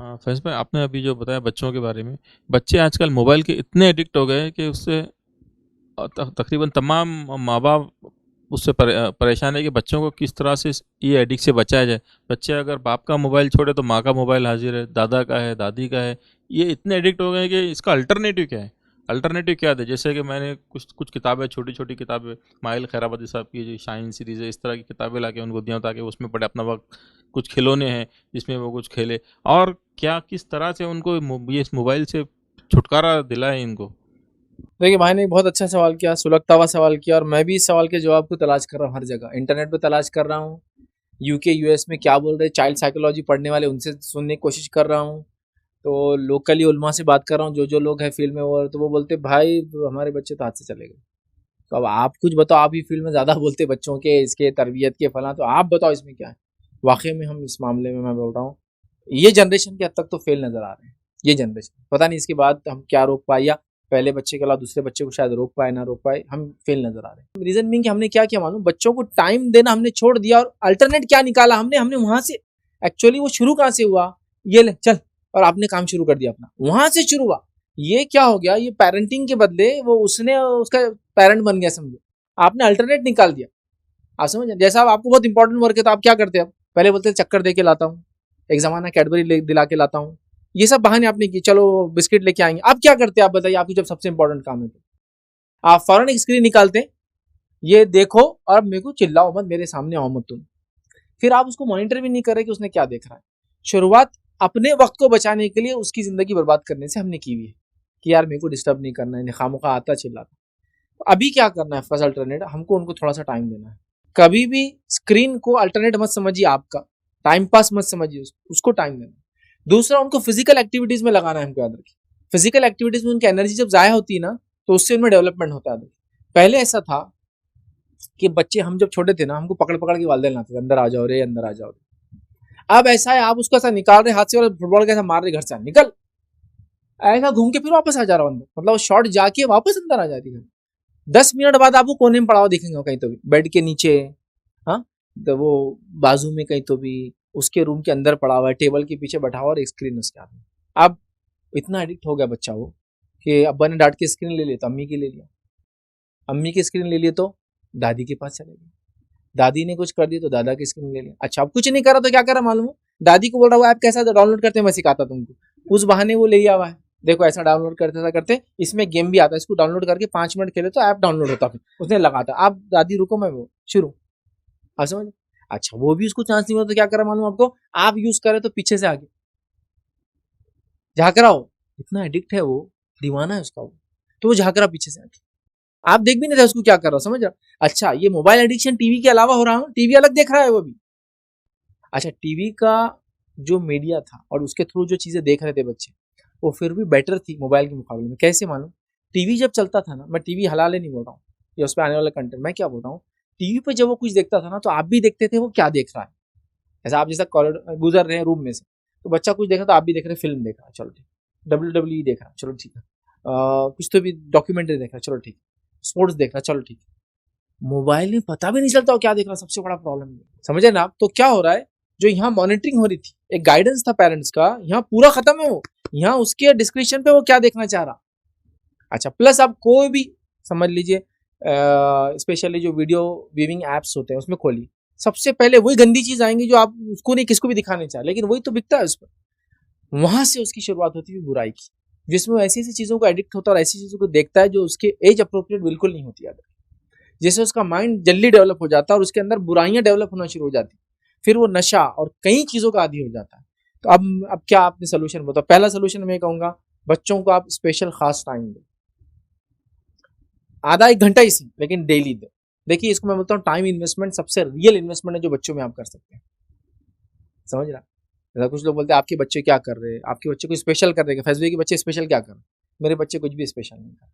हाँ, फैज़ भाई आपने अभी जो बताया बच्चों के बारे में, बच्चे आजकल मोबाइल के इतने एडिक्ट हो गए हैं कि उससे तकरीबन तमाम माँ-बाप उससे परेशान है कि बच्चों को किस तरह से ये एडिक्ट से बचाया जाए। बच्चे अगर बाप का मोबाइल छोड़े तो माँ का मोबाइल हाज़िर है, दादा का है, दादी का है। ये इतने एडिक्ट हो गए हैं कि इसका अल्टरनेटिव क्या है? अल्टरनेटिव क्या दें? जैसे कि मैंने कुछ कुछ किताबें, छोटी-छोटी किताबें, माइल खैराबादी साहब की जो शाहीन सीरीज़ है, इस तरह की किताबें लाके उनको दिया ताकि उसमें पढ़े अपना वक़्त। कुछ खिलौने हैं जिसमें वो कुछ खेले और क्या किस तरह से उनको ये इस मोबाइल से छुटकारा दिलाएँ इनको? देखिए भाई ने बहुत अच्छा सवाल किया, सुलगता हुआ सवाल किया और मैं भी इस सवाल के जवाब को तलाश कर रहा हूँ हर जगह। इंटरनेट पे तलाश कर रहा हूँ, यूके यूएस में क्या बोल रहे हैं, चाइल्ड साइकोलॉजी पढ़ने वाले उनसे सुनने की कोशिश कर रहा हूँ। तो लोकली उलमा से बात कर रहा हूँ, जो लोग हैं फील्ड में वो, तो वो बोलते भाई हमारे बच्चे तो हाथ से चले गए। तो अब आप कुछ बताओ, आप ही फील्ड में ज़्यादा बोलते बच्चों के इसके तरबियत के फला, तो आप बताओ इसमें क्या है। वाकई में हम इस मामले में मैं बोल रहा हूँ ये जनरेशन के हद तक तो फेल नज़र आ रहे हैं। ये जनरेशन पता नहीं इसके बाद हम क्या रोक पाए, या पहले बच्चे के अलावा दूसरे बच्चे को शायद रोक पाए ना रोक पाए, हम फेल नज़र आ रहे हैं। रीज़न बीइंग कि हमने क्या किया मालूम, बच्चों को टाइम देना हमने छोड़ दिया और अल्टरनेट क्या निकाला हमने हमने वहाँ से। एक्चुअली वो शुरू कहाँ से हुआ, ये ले चल और आपने काम शुरू कर दिया अपना, वहाँ से शुरू हुआ। ये क्या हो गया, ये पेरेंटिंग के बदले वो उसने उसका पेरेंट बन गया समझो। आपने अल्टरनेट निकाल दिया। आप समझ, जैसा आपको बहुत इंपॉर्टेंट वर्क है तो आप क्या करते हैं, पहले बोलते चक्कर दे के लाता हूँ, एक जमाना कैडबरी दिला के लाता हूँ, ये सब बहाने आपने की, चलो बिस्किट लेके आएंगे। अब क्या करते हैं आप बताइए, आपकी जब सबसे इंपॉर्टेंट काम है तो आप फौरन एक स्क्रीन निकालते हैं, ये देखो और अब मेरे को चिल्लाओ मत, मेरे सामने आओ मत तुम। फिर आप उसको मॉनिटर भी नहीं कर रहे कि उसने क्या देख रहा है। शुरुआत अपने वक्त को बचाने के लिए उसकी जिंदगी बर्बाद करने से हमने की हुई है कि यार मेरे को डिस्टर्ब नहीं करना है, खामोखा आता चिल्लाता। तो अभी क्या करना है, फर्स्ट अल्टरनेट हमको उनको थोड़ा सा टाइम देना है। कभी भी स्क्रीन को अल्टरनेट मत समझिए, आपका टाइम पास मत समझिए, उसको टाइम देना। दूसरा, उनको फिजिकल एक्टिविटीज में लगाना है, हमको याद रखिए। फिजिकल एक्टिविटीज में उनकी एनर्जी जब जाया होती है ना, तो उससे उनमें डेवलपमेंट होता है। पहले ऐसा था कि बच्चे, हम जब छोटे थे ना, हमको पकड़ पकड़ के वालदेन लाते थे, अंदर आ जाओ रे, अंदर आ जाओ रे। अब ऐसा है, आप उसको ऐसा निकाल रहे हाथ से और फुटबॉल कैसा मार रहे, घर से निकल, ऐसा घूम के फिर वापस आ जा रहा हूं अंदर, मतलब शॉट जाके वापस अंदर आ जाती है। 10 मिनट बाद आपको कोने में पड़ा हुआ दिखेंगे कहीं तो भी, बेड के नीचे, हाँ, तो वो बाजू में कहीं तो भी, उसके रूम के अंदर पड़ा हुआ है, टेबल के पीछे बैठा हुआ और एक स्क्रीन उसके हाथ में। अब इतना एडिक्ट हो गया बच्चा वो कि अब्बा ने डांट के स्क्रीन ले लिया तो अम्मी की ले लिया, अम्मी की स्क्रीन ले लिए तो दादी के पास चले गए, दादी ने कुछ कर दिया तो दादा की स्क्रीन ले लिया। अच्छा, अब कुछ नहीं करा तो क्या करा मालूम हो, दादी को बोल रहा, वो ऐप कैसा डाउनलोड करते हैं मैं सिखाता तुमको, उस बहाने वो ले आवा है, देखो ऐसा डाउनलोड करते ऐसा करते, इसमें गेम भी आता है, इसको डाउनलोड करके 5 मिनट खेले तो ऐप डाउनलोड होता है, उसने लगाता। आप दादी रुको, मैं वो शुरू, आप समझ। अच्छा, वो भी उसको चांस नहीं मिला तो क्या करा मालूम आपको, आप यूज करे तो पीछे से आगे झाँक रहा हो, इतना एडिक्ट है वो, दीवाना है उसका वो, तो वो झाँक रहा पीछे से आगे, आप देख भी नहीं रहे उसको क्या कर रहा हो, समझ रहा। अच्छा, ये मोबाइल एडिक्शन टीवी के अलावा हो रहा है, टीवी अलग देख रहा है वो भी। अच्छा, टीवी का जो मीडिया था और उसके थ्रू जो चीजें देख रहे थे बच्चे, वो फिर भी बेटर थी मोबाइल के मुकाबले में। कैसे मालूम, टीवी जब चलता था ना, मैं टीवी हलाले नहीं बोल रहा हूँ या उस पर आने वाला कंटेंट, मैं क्या बोल रहा हूँ, टीवी पे जब वो कुछ देखता था ना तो आप भी देखते थे वो क्या देख रहा है। ऐसा आप जैसा कॉरिडोर गुजर रहे हैं रूम में से, तो बच्चा कुछ देख रहा तो आप भी देख रहे, फिल्म देख रहा है, चलो ठीक, WWE देख रहा है, चलो ठीक है, कुछ तो भी डॉक्यूमेंट्री देख रहा है, चलो ठीक, स्पोर्ट्स देख रहा है, चलो ठीक। मोबाइल में पता भी नहीं चलता वो क्या देख रहा, सबसे बड़ा प्रॉब्लम समझे ना आप। तो क्या हो रहा है, जो यहाँ मॉनिटरिंग हो रही थी, एक गाइडेंस था पेरेंट्स का, यहाँ पूरा खत्म है वो, यहाँ उसके डिस्क्रिप्शन पे वो क्या देखना चाह रहा। अच्छा, प्लस आप कोई भी समझ लीजिए, स्पेशली जो वीडियो व्यूइंग एप्स होते हैं उसमें खोली, सबसे पहले वही गंदी चीज आएंगी जो आप उसको नहीं किसको भी दिखाने चाहे, लेकिन वही तो बिकता है उस पर। वहां से उसकी शुरुआत होती है बुराई की, जिसमें ऐसी ऐसी चीजों को एडिक्ट होता है और ऐसी चीजों को देखता है जो उसके एज अप्रोप्रिएट बिल्कुल नहीं होती है। जैसे उसका माइंड जल्दी डेवलप हो जाता है और उसके अंदर बुराइयां डेवलप होना शुरू हो जाती, फिर वो नशा और कई चीजों का आदी हो जाता है। तो अब क्या आपने सोल्यूशन बताओ। पहला सोल्यूशन मैं कहूंगा, बच्चों को आप स्पेशल खास टाइम दो, आधा एक घंटा ही सही लेकिन डेली दो। देखिए, इसको मैं बोलता हूँ टाइम इन्वेस्टमेंट सबसे रियल इन्वेस्टमेंट है जो बच्चों में आप कर सकते हैं, समझ रहा। जैसा कुछ लोग बोलते हैं आपके बच्चे क्या कर रहे हैं, आपके बच्चे को स्पेशल कर रहे हैं, फैसले के बच्चे स्पेशल क्या कर रहे हैं, मेरे बच्चे कुछ भी स्पेशल नहीं कर।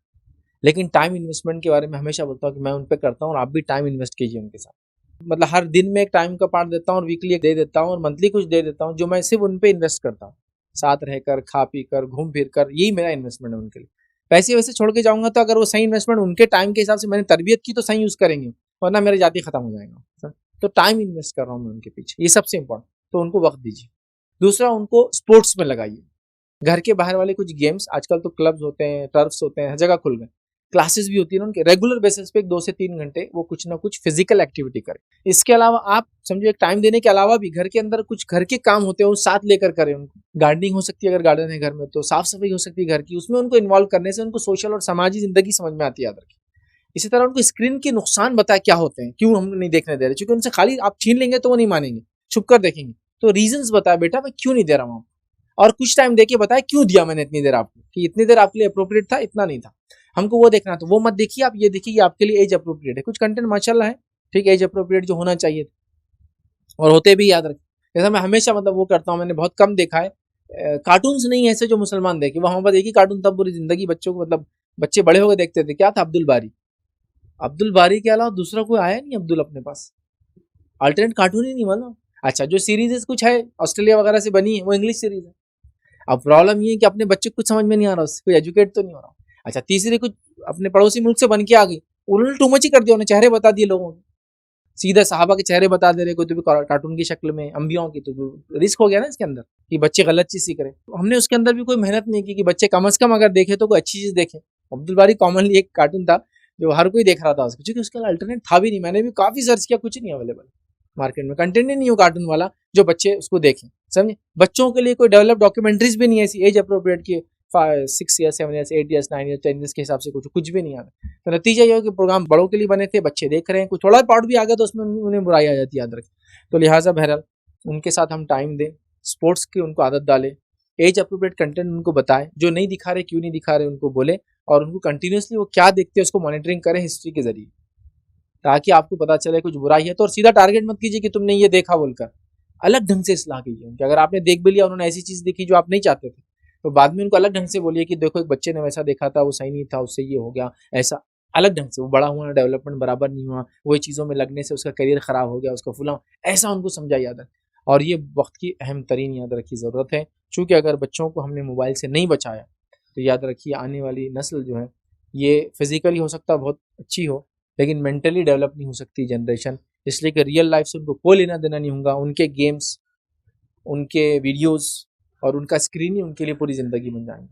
लेकिन टाइम इन्वेस्टमेंट के बारे में हमेशा बोलता हूँ कि मैं उन पर करता हूँ और आप भी टाइम इन्वेस्ट कीजिए उनके साथ। मतलब हर दिन में एक टाइम का पार्ट देता हूँ और वीकली एक दे देता हूँ और मंथली कुछ दे देता हूँ, जो मैं सिर्फ उन पे इन्वेस्ट करता हूँ, साथ रहकर, खा पी कर, घूम फिर कर, यही मेरा इन्वेस्टमेंट है उनके लिए। पैसे वैसे छोड़ के जाऊंगा तो अगर वो सही इन्वेस्टमेंट उनके टाइम के हिसाब से मैंने तरबियत की तो सही यूज करेंगे, वरना मेरा जाति खत्म हो जाएगा। तो टाइम इन्वेस्ट कर रहा हूँ मैं उनके पीछे, ये सबसे इंपॉर्टेंट। तो उनको वक्त दीजिए। दूसरा उनको स्पोर्ट्स में लगाइए। घर के बाहर वाले कुछ गेम्स, आजकल तो क्लब्स होते हैं, टर्फ्स होते हैं, हर जगह खुल गए, क्लासेस भी होती है ना उनके, रेगुलर बेसिस पे 2 से 3 घंटे वो कुछ ना कुछ फिजिकल एक्टिविटी करें। इसके अलावा आप समझो एक टाइम देने के अलावा भी घर के अंदर कुछ घर के काम होते हैं वो साथ लेकर करें उनको। गार्डनिंग हो सकती है अगर गार्डन है घर में, तो साफ सफाई हो सकती है घर की, उसमें उनको इन्वॉल्व करने से उनको सोशल और समाजी जिंदगी समझ में आती है, याद रखिए। इसी तरह उनको स्क्रीन के नुकसान बताए क्या होते हैं, क्यों हम नहीं देखने दे रहे, क्योंकि उनसे खाली आप छीन लेंगे तो वो नहीं मानेंगे, छुप कर देखेंगे। तो रीजंस बताए, बेटा मैं क्यों नहीं दे रहा हूँ, और कुछ टाइम देके बताए क्यों दिया मैंने इतनी देर आपको, कि इतनी देर आपके लिए अप्रोप्रिएट था, इतना नहीं था, हमको वो देखना। तो वो मत देखिए, आप ये देखिए कि आपके लिए एज अप्रोप्रिएट है। कुछ कंटेंट माशाल्लाह है, ठीक है, एज अप्रोप्रिएट जो होना चाहिए और होते भी, याद रखें। जैसा मैं हमेशा मतलब वो करता हूँ, मैंने बहुत कम देखा है कार्टून्स नहीं ऐसे जो मुसलमान देखे, वहां पर एक ही कार्टून तब पूरी जिंदगी बच्चों को, मतलब बच्चे बड़े होकर देखते थे, क्या था, अब्दुल बारी। अब्दुल बारी के अलावा दूसरा कोई आया नहीं अब्दुल अपने पास, अल्टरनेट कार्टून ही नहीं मतलब। अच्छा, जो सीरीज कुछ है ऑस्ट्रेलिया वगैरह से बनी है वो इंग्लिश सीरीज है। अब प्रॉब्लम ये है कि अपने बच्चे को कुछ समझ में नहीं आ रहा, उससे कोई एजुकेट तो नहीं हो रहा। अच्छा, तीसरी कुछ अपने पड़ोसी मुल्क से बन के आ गई, उन्होंने टू मच ही कर दिया, उन्होंने चेहरे बता दिए लोगों के, सीधा साहबा के चेहरे बता दे रहे, कोई तो भी कार्टून की शक्ल में, अंबियाओं की, तो रिस्क हो गया ना इसके अंदर कि बच्चे गलत चीज सीख रहे। तो हमने उसके अंदर भी कोई मेहनत नहीं की कि बच्चे कम से कम अगर देखे तो कोई अच्छी चीज देखे। अब्दुल बारी कॉमनली एक कार्टून था जो हर कोई देख रहा था उसको, क्योंकि उसका अल्टरनेट था भी नहीं, मैंने भी काफी सर्च किया, कुछ नहीं अवेलेबल मार्केट में, कंटेंट ही नहीं हो कार्टून वाला जो बच्चे उसको देखें, समझे। बच्चों के लिए कोई डेवलप डॉक्यूमेंट्रीज भी नहीं है ऐसी एज अप्रोप्रिएट की, 6 years 7 years 8 years 9 years 10 years के हिसाब से कुछ भी नहीं आ रहा। तो नतीजा ये हो कि प्रोग्राम बड़ों के लिए बने थे, बच्चे देख रहे हैं, कुछ थोड़ा पार्ट भी आ गया तो उसमें उन्हें बुराई आ जाती है, याद रखें। तो लिहाजा बहरहाल उनके साथ हम टाइम दें, स्पोर्ट्स की उनको आदत डालें, एज अप्रोप्रिएट कंटेंट उनको बताएं, जो नहीं दिखा रहे क्यों नहीं दिखा रहे उनको बोले, और उनको कंटिन्यूसली वो क्या देखते हैं उसको मॉनिटरिंग करें हिस्ट्री के जरिए, ताकि आपको पता चले कुछ बुराई है तो। और सीधा टारगेट मत कीजिए कि तुमने ये देखा बोलकर, अलग ढंग से इस्लाह कीजिए उनकी। अगर आपने देख भी लिया, उन्होंने ऐसी चीज देखी जो आप नहीं चाहते थे, तो बाद में उनको अलग ढंग से बोलिए कि देखो एक बच्चे ने वैसा देखा था, वो सही नहीं था, उससे ये हो गया, ऐसा अलग ढंग से। वो बड़ा हुआ, डेवलपमेंट बराबर नहीं हुआ, वही चीज़ों में लगने से उसका करियर खराब हो गया, उसका फुला, ऐसा उनको समझाइए, याद रखें। और ये वक्त की अहम तरीन, याद रखिए, ज़रूरत है। चूँकि अगर बच्चों को हमने मोबाइल से नहीं बचाया तो याद रखिए आने वाली नस्ल जो है ये फिजिकली हो सकता है बहुत अच्छी हो, लेकिन मेंटली डेवलप नहीं हो सकती जनरेशन, इसलिए कि रियल लाइफ से उनको कोई लेना देना नहीं होगा। उनके गेम्स, उनके वीडियोस और उनका स्क्रीन ही उनके लिए पूरी ज़िंदगी बन जाएंगे,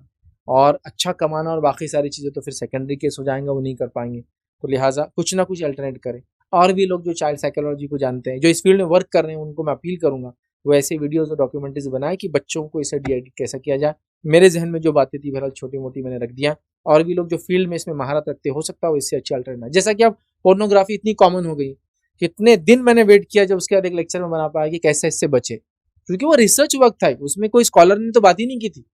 और अच्छा कमाना और बाकी सारी चीज़ें तो फिर सेकेंडरी केस हो जाएंगे, वो नहीं कर पाएंगे। तो लिहाजा कुछ ना कुछ अल्टरनेट करें। और भी लोग जो चाइल्ड साइकोलॉजी को जानते हैं, जो इस फील्ड में वर्क कर रहे हैं, उनको मैं अपील करूंगा वो ऐसे वीडियोस और डॉक्यूमेंट्रीज बनाए कि बच्चों को इसे डी कैसा किया जाए। मेरे जहन में जो बातें थी बहरहाल छोटी मोटी मैंने रख दिया, और भी लोग जो फील्ड में इसमें महारत रखते हो सकता है वो इससे अच्छी अल्टरनेट। जैसा कि अब पोर्नोग्राफी इतनी कॉमन हो गई, कितने दिन मैंने वेट किया जब उसके बाद एक लेक्चर में बना पाया कि कैसे इससे बचे, क्योंकि वो रिसर्च वर्क था, उसमें कोई स्कॉलर ने तो बात ही नहीं की थी।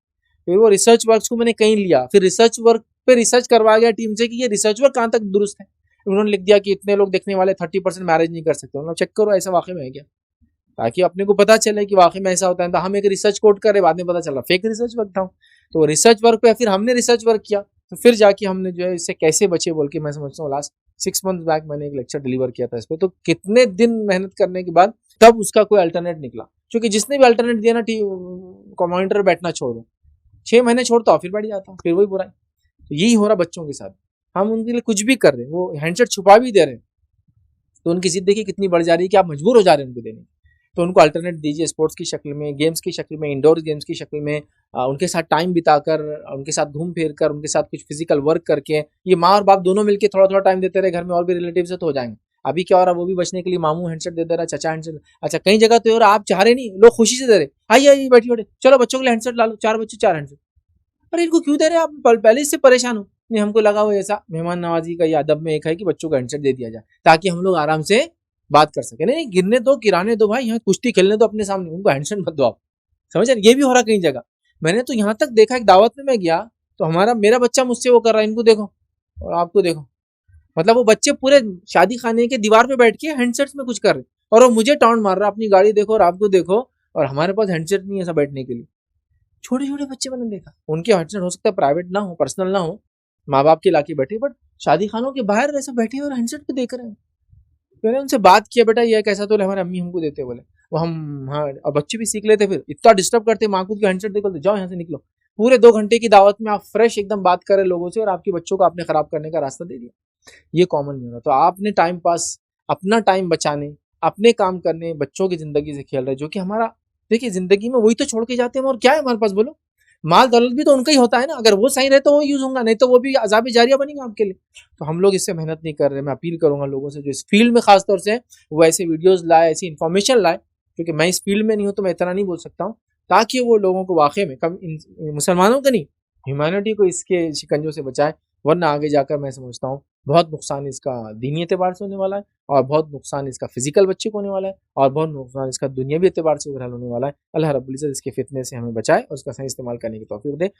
फिर वो रिसर्च वर्क को मैंने कहीं लिया, फिर रिसर्च वर्क पे रिसर्च करवाया गया टीम से कि ये रिसर्च वर्क कहाँ तक दुरुस्त है। उन्होंने लिख दिया कि इतने लोग देखने वाले 30% मैरिज नहीं कर सकते। उन्होंने चेक करो ऐसा वाकई में है क्या, ताकि अपने को पता चले कि वाकई में ऐसा होता है। तो हम एक रिसर्च कोट कर रहे, बाद में पता चला फेक रिसर्च वर्क था। तो रिसर्च वर्क पे फिर हमने रिसर्च वर्क किया, तो फिर जाके हमने जो है इससे कैसे बचे बोल के मैं समझता हूँ लास्ट 6 मंथ बैक मैंने एक लेक्चर डिलीवर किया था इस पर। तो कितने दिन मेहनत करने के बाद तब उसका कोई अल्टरनेट निकला, क्योंकि जिसने भी अल्टरनेट दिया ना मॉनिटर बैठना छोड़ दो, 6 महीने छोड़ता हूँ फिर बैठ जाता हूँ, फिर वही बुराई। तो यही हो रहा बच्चों के साथ, हम उनके लिए कुछ भी कर रहे हैं, वो हैंडसेट छुपा भी दे रहे हैं, तो उनकी जिद देखिए कितनी बढ़ जा रही है कि आप मजबूर हो जा रहे हैं उनको देने। तो उनको अल्टरनेट दीजिए, स्पोर्ट्स की शक्ल में, गेम्स की शक्ल में, इंडोर गेम्स की शक्ल में, उनके साथ टाइम बिताकर, उनके साथ घूम फिर कर, उनके साथ कुछ फिजिकल वर्क करके। ये माँ और बाप दोनों मिलकर थोड़ा थोड़ा टाइम देते रहे घर में, और भी रिलेटिव से तो हो जाएंगे। अभी क्या हो रहा है, वो भी बचने के लिए मामू हैंडसेट दे दे रहा है, चाचा हैंडसेट। अच्छा, कई जगह तो और आप चाह रहे नहीं, लोग खुशी से दे रहे, आइए आइए बैठिए बैठे, चलो बच्चों के लिए हैंडसेट ला लो, 4 बच्चे 4 हैंडसेट। अरे इनको क्यों दे रहे हैं आप, पहले इससे परेशान हो। नहीं, हमको लगा वो ऐसा मेहमान नवाजी का ये अदब में एक है कि बच्चों को हैंडसेट दे दिया जाए ताकि हम लोग आराम से बात कर सके। नहीं, गिरने दो, किराने दो भाई, यहाँ कुश्ती खेलने दो अपने सामने, उनको हैंडसेट मत दो आप, समझ रहे। ये भी हो रहा कई जगह। मैंने तो यहाँ तक देखा, एक दावत में मैं गया तो मेरा बच्चा मुझसे वो कर रहा है, इनको देखो और आपको देखो, मतलब वो बच्चे पूरे शादी खाने के दीवार पे बैठ के हैंडसेट्स में कुछ कर रहे, और वो मुझे टाउन मार रहा, अपनी गाड़ी देखो और आपको देखो, और हमारे पास हैंडसेट नहीं है ऐसा बैठने के लिए। छोटे छोटे बच्चे मैंने देखा, उनके हैंडसेट हो सकता है प्राइवेट ना हो, पर्सनल ना हो, माँ बाप के लाके बैठे, बट शादी खानों के बाहर ऐसा बैठे और हैंडसेट पे देख रहे हैं। मैंने उनसे बात किया, बेटा ये कैसा, तो हमारे अम्मी हमको देते, बोले वो हम, हाँ, और बच्चे भी सीख लेते, फिर इतना डिस्टर्ब करते, माँ को हैंडसेट देखो, जाओ यहाँ से निकलो। पूरे 2 घंटे की दावत में आप फ्रेश एकदम बात करें लोगों से, और आपके बच्चों को आपने खराब करने का रास्ता दे दिया। ये कॉमन नहीं हो रहा। तो आपने टाइम पास, अपना टाइम बचाने, अपने काम करने, बच्चों की जिंदगी से खेल रहे, जो कि हमारा देखिए ज़िंदगी में वही तो छोड़ के जाते हैं और क्या है हमारे पास बोलो? माल दौलत भी तो उनका ही होता है ना, अगर वो सही रहे तो वो यूज़ होगा, नहीं तो वो भी अज़ाब जारिया बनेगा आपके लिए। तो हम लोग इससे मेहनत नहीं कर रहे। मैं अपील करूँगा लोगों से जो इस फ़ील्ड में ख़ास तौर से वो ऐसे वीडियोज़ लाए, ऐसी इन्फॉर्मेशन लाए, क्योंकि मैं इस फ़ील्ड में नहीं हूँ तो मैं इतना नहीं बोल सकता हूँ, ताकि वो लोगों को वाक़ई में कम इन मुसलमानों को नहीं, ह्यूमैनिटी को इसके शिकंजों से बचाए, वरना आगे जाकर मैं समझता हूँ बहुत नुकसान इसका दीनी एतबार से होने वाला है, और बहुत नुकसान इसका फिजिकल बच्चे को होने वाला है, और बहुत नुकसान इसका दुनियावी एतबार से ओवरऑल होने वाला है। अल्लाह रब्बुल इज़्ज़त इसके फितने से हमें बचाए और उसका सही इस्तेमाल करने की तौफीक दे।